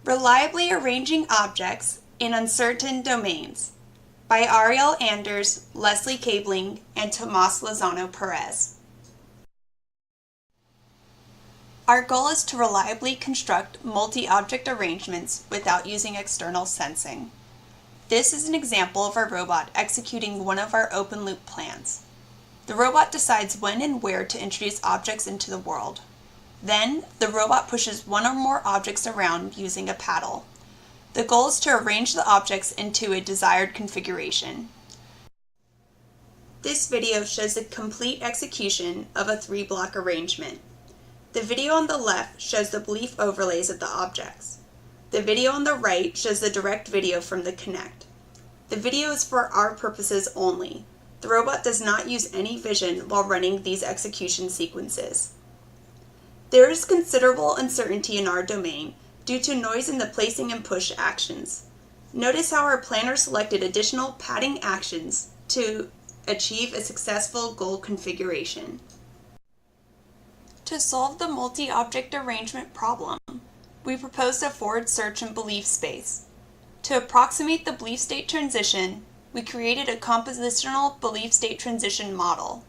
Reliably Arranging Objects in Uncertain Domains by Ariel, Leslie Kaelbling, and Tomas Lozano-Perez. Our goal is to reliably construct multi-object arrangements without using external sensing. This is an example of our robot executing one of our open-loop plans. The robot decides when and where to introduce objects into the world. Then, the robot pushes one or more objects around using a paddle. The goal is to arrange the objects into a desired configuration. This video shows the complete execution of a 3-block arrangement. The video on the left shows the belief overlays of the objects. The video on the right shows the direct video from the Connect. The video is for our purposes only. The robot does not use any vision while running these execution sequences. There is considerable uncertainty in our domain due to noise in the placing and push actions. Notice how our planner selected additional padding actions to achieve a successful goal configuration. To solve the multi-object arrangement problem, we proposed a forward search and belief space. To approximate the belief state transition, we created a compositional belief state transition model.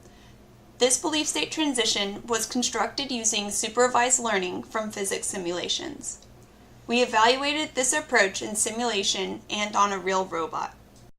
This belief state transition was constructed using supervised learning from physics simulations. We evaluated this approach in simulation and on a real robot.